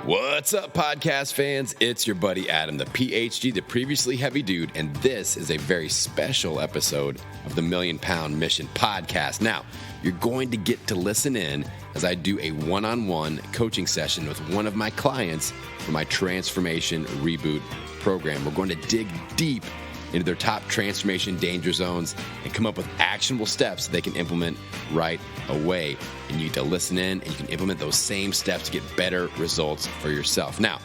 What's up, podcast fans? It's your buddy Adam, the PhD, the previously heavy dude, and this is a very special episode of the Million Pound Mission podcast. Now, you're going to get to listen in as I do a one-on-one coaching session with one of my clients for my Transformation ReBoot program. We're going to dig deep into their top transformation danger zones and come up with actionable steps they can implement right away. And you need to listen in and you can implement those same steps to get better results for yourself. Now,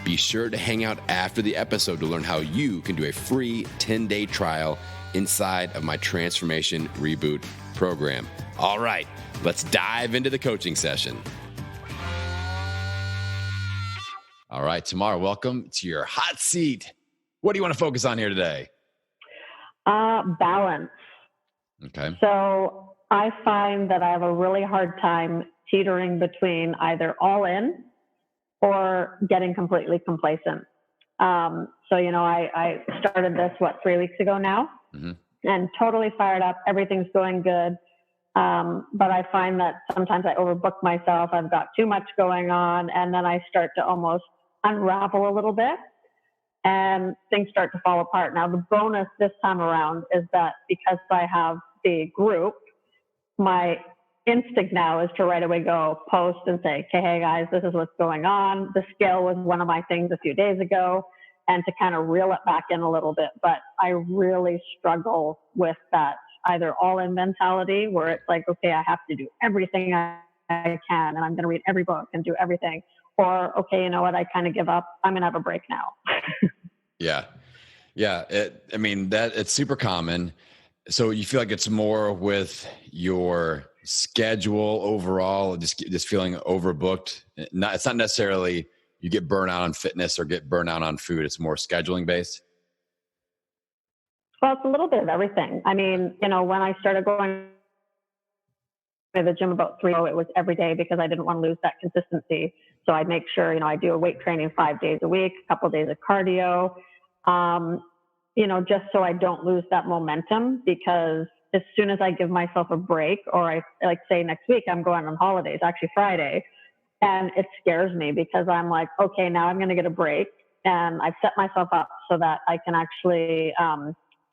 be sure to hang out after the episode to learn how you can do a free 10-day trial inside of my Transformation ReBoot program. All right, let's dive into the coaching session. All right, Tamar, welcome to your hot seat. What do you want to focus on here today? Balance. Okay. So I find that I have a really hard time teetering between either all in or getting completely complacent. I started this, 3 weeks ago now, and totally fired up. Everything's going good. But I find that sometimes I overbook myself. I've got too much going on, and then I start to almost unravel a little bit. And things start to fall apart. Now, the bonus this time around is that because I have the group, my instinct now is to right away go post and say, okay, hey guys, this is what's going on. The scale was one of my things a few days ago, and to kind of reel it back in a little bit. But I really struggle with that either all-in mentality where it's like, okay, I have to do everything I can, and I'm going to read every book and do everything. Or, okay, you know what? I kind of give up. I'm going to have a break now. Yeah. It's super common. So you feel like it's more with your schedule overall, just feeling overbooked. It's not necessarily you get burnout on fitness or get burnout on food. It's more scheduling based. Well, it's a little bit of everything. I mean, when I started going to the gym about 3 years ago, it was every day because I didn't want to lose that consistency. So I'd make sure, I do a weight training 5 days a week, a couple of days of cardio, just so I don't lose that momentum, because as soon as I give myself a break, or I say next week I'm going on holidays, actually Friday, and it scares me because I'm like, okay, now I'm going to get a break, and I've set myself up so that I can actually,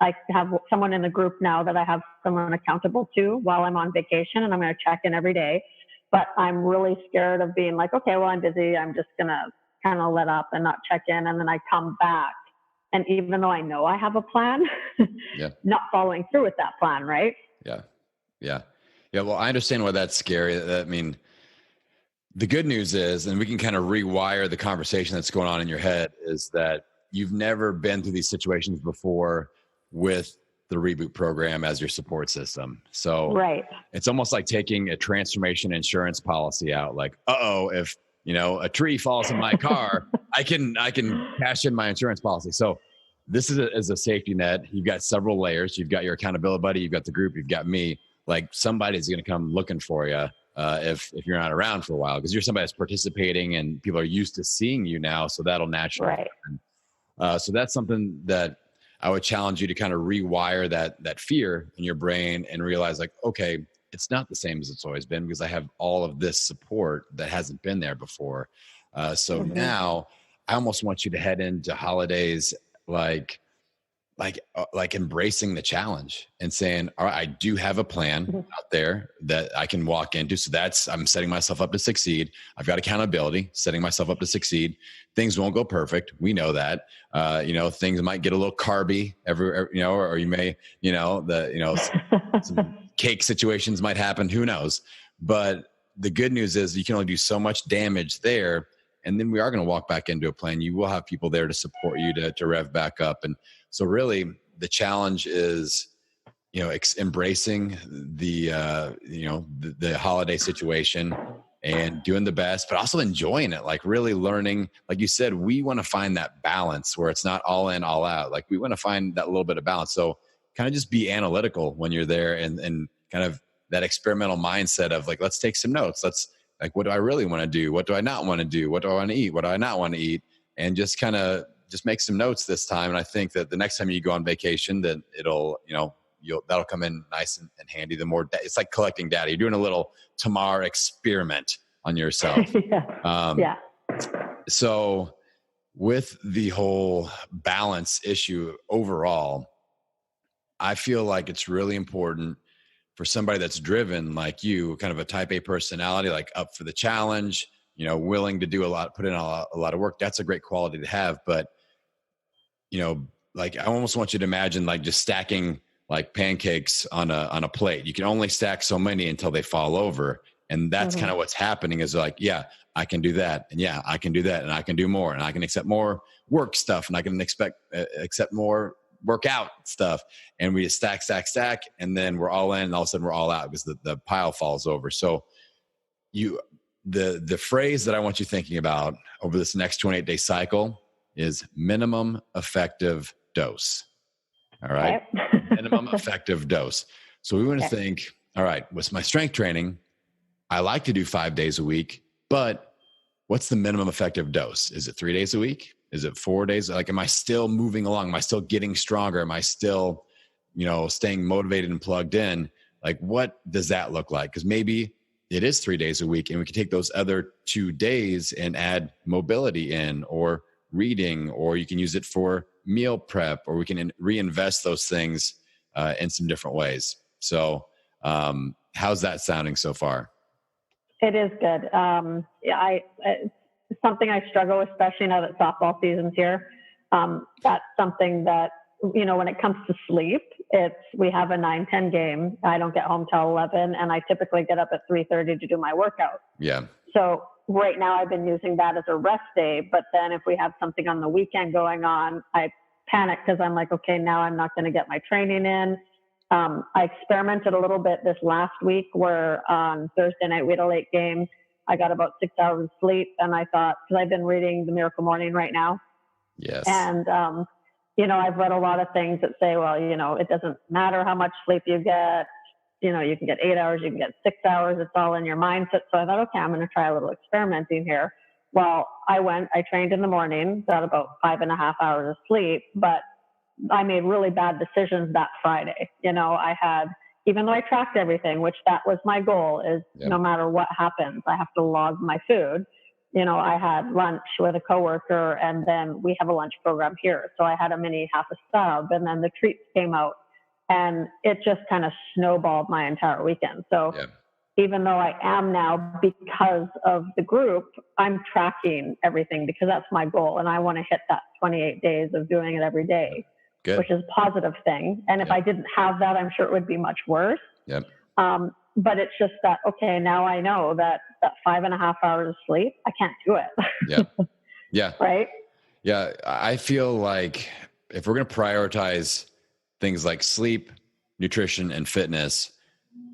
I have someone in the group now that I have someone accountable to while I'm on vacation, and I'm going to check in every day. But I'm really scared of being like, okay, well, I'm busy. I'm just going to kind of let up and not check in. And then I come back. And even though I know I have a plan, not following through with that plan, right? Yeah. Well, I understand why that's scary. The good news is, and we can kind of rewire the conversation that's going on in your head, is that you've never been through these situations before with the ReBoot program as your support system. So It's almost like taking a transformation insurance policy out. Like, if a tree falls in my car, I can cash in my insurance policy. So this is a safety net. You've got several layers. You've got your accountability buddy. You've got the group. You've got me. Like, somebody's going to come looking for you if you're not around for a while, because you're somebody that's participating and people are used to seeing you now. So that'll naturally happen. So that's something that I would challenge you to kind of rewire that fear in your brain and realize, like, okay, it's not the same as it's always been, because I have all of this support that hasn't been there before. Now I almost want you to head into holidays like embracing the challenge and saying, all right, I do have a plan out there that I can walk into. So I'm setting myself up to succeed. I've got accountability, setting myself up to succeed. Things won't go perfect. We know that. Things might get a little carby or you may, some cake situations might happen. Who knows? But the good news is you can only do so much damage there. And then we are going to walk back into a plan. You will have people there to support you to rev back up. And so really the challenge is, embracing the holiday situation and doing the best, but also enjoying it, like really learning. Like you said, we want to find that balance where it's not all in, all out. Like, we want to find that little bit of balance. So kind of just be analytical when you're there, and kind of that experimental mindset of like, let's take some notes. What do I really want to do? What do I not want to do? What do I want to eat? What do I not want to eat? And just kind of make some notes this time. And I think that the next time you go on vacation, that that'll come in nice and handy. The more it's like collecting data. You're doing a little Tamar experiment on yourself. So with the whole balance issue overall, I feel like it's really important for somebody that's driven like you, kind of a type A personality, like up for the challenge, willing to do a lot, put in a lot of work. That's a great quality to have. But, like I almost want you to imagine like just stacking like pancakes on a plate. You can only stack so many until they fall over. And that's kind of what's happening is like, yeah, I can do that. And yeah, I can do that. And I can do more. And I can accept more work stuff. And I can accept more workout stuff. And we just stack. And then we're all in and all of a sudden we're all out because the pile falls over. So the phrase that I want you thinking about over this next 28-day cycle is minimum effective dose. All right. Okay. Minimum effective dose. So we want to think, all right, with my strength training, I like to do 5 days a week, but what's the minimum effective dose? Is it 3 days a week? Is it 4 days? Like, am I still moving along? Am I still getting stronger? Am I still, staying motivated and plugged in? Like, what does that look like? Because maybe it is 3 days a week and we can take those other 2 days and add mobility in or reading, or you can use it for meal prep, or we can reinvest those things in some different ways. So how's that sounding so far? It is good. It's something I struggle with, especially now that softball season's here. That's something that, when it comes to sleep, we have a 9-10 game. I don't get home till 11 and I typically get up at 3:30 to do my workout. Yeah. So right now I've been using that as a rest day, but then if we have something on the weekend going on, I panic because I'm like, okay, now I'm not going to get my training in. I experimented a little bit this last week where on Thursday night we had a late game. I got about 6 hours of sleep and I thought, because I've been reading The Miracle Morning right now. Yes. And, I've read a lot of things that say, well, it doesn't matter how much sleep you get. You can get 8 hours, you can get 6 hours. It's all in your mindset. So I thought, okay, I'm going to try a little experimenting here. Well, I trained in the morning, got about 5.5 hours of sleep, but I made really bad decisions that Friday. Even though I tracked everything, which that was my goal, is no matter what happens, I have to log my food. I had lunch with a coworker and then we have a lunch program here. So I had a mini half a sub and then the treats came out and it just kind of snowballed my entire weekend. So even though I am now, because of the group, I'm tracking everything because that's my goal. And I want to hit that 28 days of doing it every day. Good. Which is a positive thing. And if I didn't have that, I'm sure it would be much worse. Yep. But it's just that, okay, now I know that 5.5 hours of sleep, I can't do it. Yeah. Yeah. Right? Yeah. I feel like if we're going to prioritize things like sleep, nutrition, and fitness,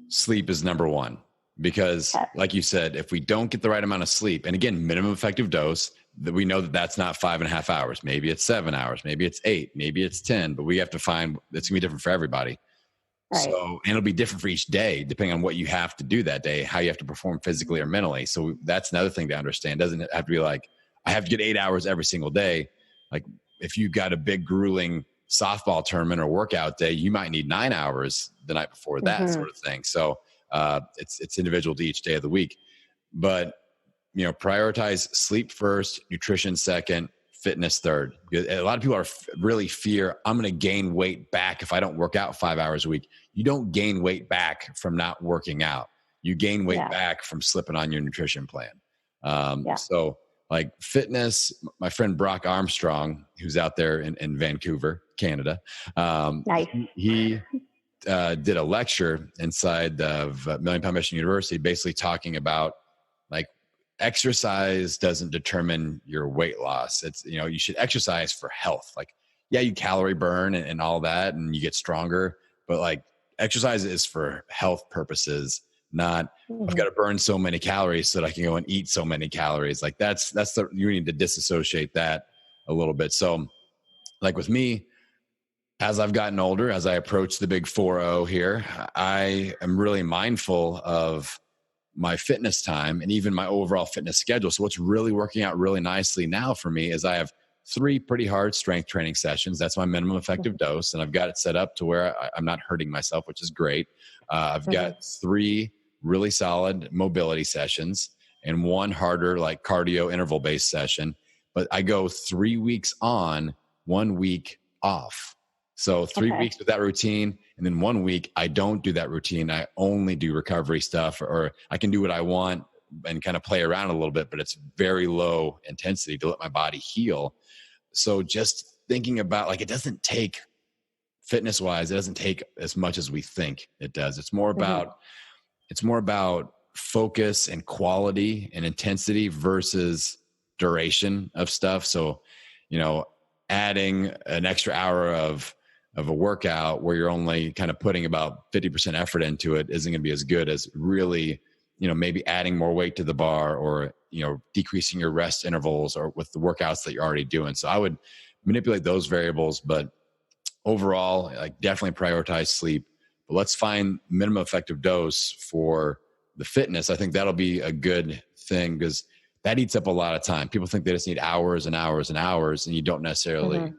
sleep is number one. Because like you said, if we don't get the right amount of sleep, and again, minimum effective dose, that we know that that's not 5.5 hours. Maybe it's 7 hours, maybe it's 8, maybe it's 10, but we have to find, it's gonna be different for everybody. Right. So, and it'll be different for each day, depending on what you have to do that day, how you have to perform physically or mentally. So that's another thing to understand. It doesn't have to be like, I have to get 8 hours every single day. Like if you got a big grueling softball tournament or workout day, you might need 9 hours the night before that sort of thing. So it's individual to each day of the week, but prioritize sleep first, nutrition second, fitness third. Because a lot of people really fear, I'm going to gain weight back if I don't work out 5 hours a week. You don't gain weight back from not working out. You gain weight back from slipping on your nutrition plan. So like fitness, my friend Brock Armstrong, who's out there in Vancouver, Canada, nice. He did a lecture inside of Million Pound Mission University, basically talking about like exercise doesn't determine your weight loss. It's, you should exercise for health. Like, yeah, you calorie burn and all that, and you get stronger, but like exercise is for health purposes, not I've got to burn so many calories so that I can go and eat so many calories. Like you need to disassociate that a little bit. So like with me, as I've gotten older, as I approach the big 4-0 here, I am really mindful of my fitness time and even my overall fitness schedule. So what's really working out really nicely now for me is I have 3 pretty hard strength training sessions. That's my minimum effective dose. And I've got it set up to where I'm not hurting myself, which is great. I've got 3 really solid mobility sessions and 1 harder like cardio interval based session. but I go 3 weeks on, 1 week off. So 3 weeks with that routine, and then 1 week I don't do that routine. I only do recovery stuff, or I can do what I want and kind of play around a little bit, but it's very low intensity to let my body heal. So just thinking about, like, it doesn't take, fitness wise, it doesn't take as much as we think it does. It's more about focus and quality and intensity versus duration of stuff. So, adding an extra hour of a workout where you're only kind of putting about 50% effort into it isn't going to be as good as really, maybe adding more weight to the bar, or, decreasing your rest intervals, or with the workouts that you're already doing. So I would manipulate those variables, but overall, like, definitely prioritize sleep. But let's find minimum effective dose for the fitness. I think that'll be a good thing, because that eats up a lot of time. People think they just need hours and hours and hours, and you don't necessarily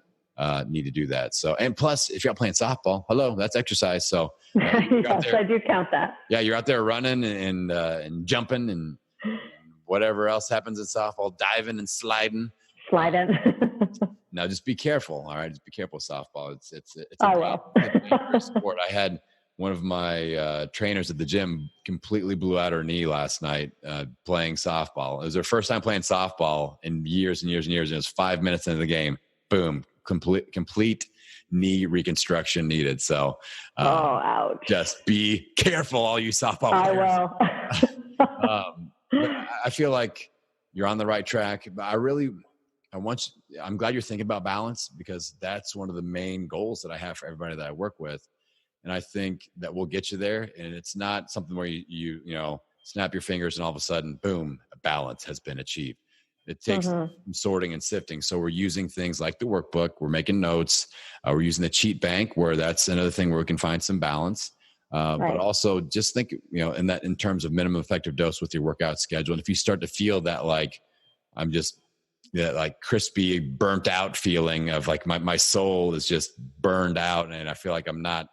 need to do that. So, and plus, if you're out playing softball, hello, that's exercise. So yes, I do count that. Yeah, you're out there running and jumping and whatever else happens in softball, diving and sliding. Now, just be careful. All right, just be careful with softball. It's a dangerous sport. I had one of my trainers at the gym completely blew out her knee last night playing softball. It was her first time playing softball in years and years and years. And it was 5 minutes into the game. Boom, complete knee reconstruction needed. So, ouch. Just be careful, all you softball players. I will. I feel like you're on the right track. But I'm glad you're thinking about balance, because that's one of the main goals that I have for everybody that I work with. And I think that we'll get you there. And it's not something where you snap your fingers and all of a sudden, boom, a balance has been achieved. It takes some sorting and sifting. So we're using things like the workbook. We're making notes. We're using the cheat bank, where that's another thing where we can find some balance. But also just think, in terms of minimum effective dose with your workout schedule. And if you start to feel that, like, I'm just like crispy, burnt out feeling of like my soul is just burned out, and I feel like I'm not,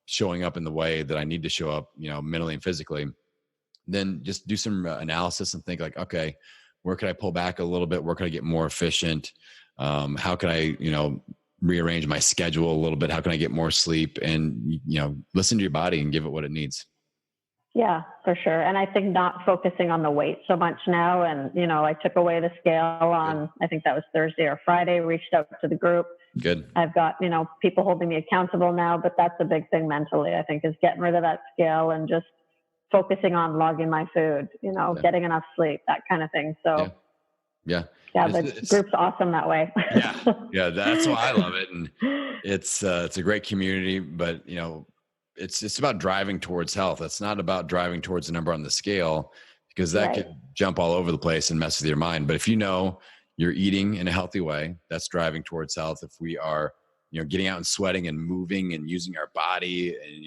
showing up in the way that I need to show up, mentally and physically, then just do some analysis and think like, okay, where could I pull back a little bit? Where could I get more efficient? How can I, rearrange my schedule a little bit? How can I get more sleep? And, listen to your body and give it what it needs. Yeah, for sure. And I think not focusing on the weight so much now. And, I took away the scale on, I think that was Thursday or Friday, reached out to the group. Good. I've got, people holding me accountable now, but that's a big thing mentally, I think, is getting rid of that scale and just focusing on logging my food, getting enough sleep, that kind of thing. So yeah, the group's awesome that way. yeah, that's why I love it. And it's a great community, but it's about driving towards health. It's not about driving towards the number on the scale, because that could jump all over the place and mess with your mind. But if you're eating in a healthy way, that's driving towards health. If we are, getting out and sweating and moving and using our body and,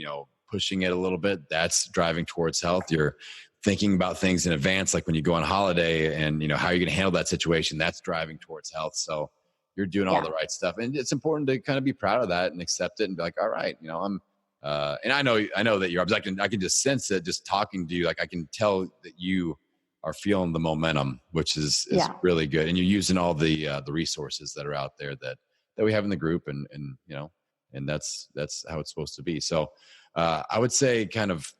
pushing it a little bit, that's driving towards health. You're thinking about things in advance, like when you go on holiday and, how you're going to handle that situation, that's driving towards health. So you're doing all the right stuff. And it's important to kind of be proud of that and accept it and be like, all right, I'm, and I know that you're, I can just sense it just talking to you. Like, I can tell that you are feeling the momentum, which is really good. And you're using all the resources that are out there that we have in the group, and that's how it's supposed to be. So I would say, kind of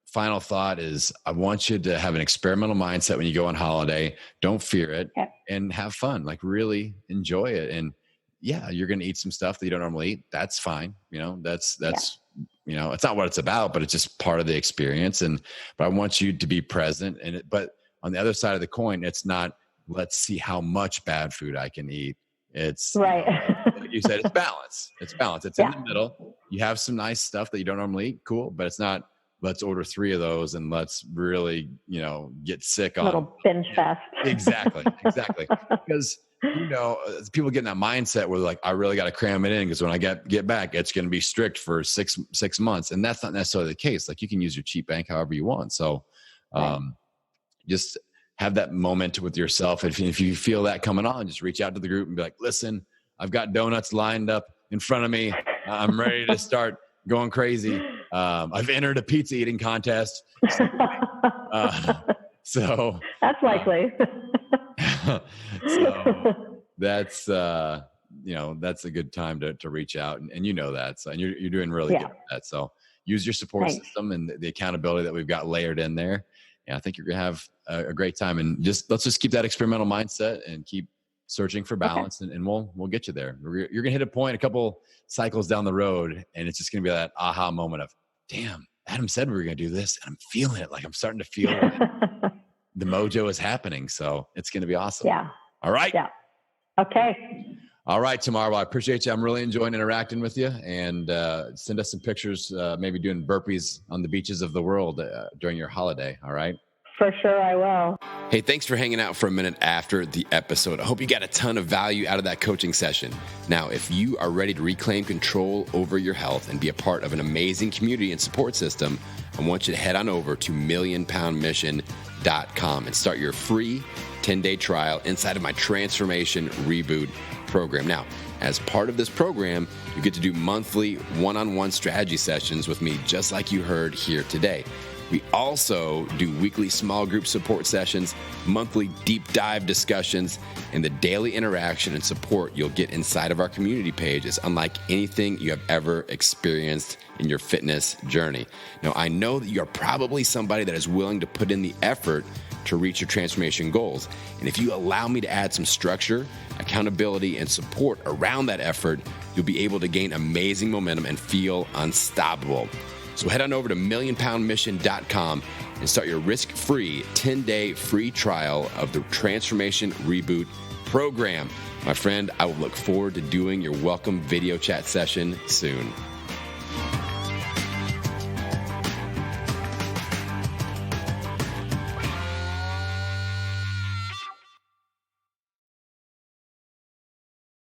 final thought is, I want you to have an experimental mindset when you go on holiday. Don't fear it, and have fun, like really enjoy it. And you're going to eat some stuff that you don't normally eat. That's fine. That's it's not what it's about, but it's just part of the experience. But I want you to be present in it. But on the other side of the coin, it's not, let's see how much bad food I can eat. It's like you said, it's balance. It's balance. It's in the middle. You have some nice stuff that you don't normally eat. Cool. But it's not, let's order 3 of those and let's really, get sick on a little binge fest. Exactly. Because, people get in that mindset where they're like, I really got to cram it in, because when I get back, it's going to be strict for six months. And that's not necessarily the case. Like, you can use your cheat bank however you want. So just have that moment with yourself. If you feel that coming on, just reach out to the group and be like, listen, I've got donuts lined up in front of me. I'm ready to start going crazy. I've entered a pizza eating contest. So that's likely. So that's, that's a good time to reach out, and you know that. So, and you're doing really good at that. So use your support system and the accountability that we've got layered in there. And I think you're going to have a great time, and let's just keep that experimental mindset and keep searching for balance, and we'll get you there. You're going to hit a point a couple cycles down the road, and it's just going to be that aha moment of, damn, Adam said we were going to do this, and I'm feeling it. Like, I'm starting to feel the mojo is happening. So it's going to be awesome. Yeah. All right. Yeah. Okay. All right, Tamar. Well, I appreciate you. I'm really enjoying interacting with you, and send us some pictures, maybe doing burpees on the beaches of the world during your holiday. All right. For sure, I will. Hey, thanks for hanging out for a minute after the episode. I hope you got a ton of value out of that coaching session. Now, if you are ready to reclaim control over your health and be a part of an amazing community and support system, I want you to head on over to millionpoundmission.com and start your free 10-day trial inside of my Transformation ReBoot program. Now, as part of this program, you get to do monthly one-on-one strategy sessions with me, just like you heard here today. We also do weekly small group support sessions, monthly deep dive discussions, and the daily interaction and support you'll get inside of our community page is unlike anything you have ever experienced in your fitness journey. Now, I know that you're probably somebody that is willing to put in the effort to reach your transformation goals. And if you allow me to add some structure, accountability, and support around that effort, you'll be able to gain amazing momentum and feel unstoppable. So head on over to millionpoundmission.com and start your risk-free 10-day free trial of the Transformation ReBoot program. My friend, I will look forward to doing your welcome video chat session soon.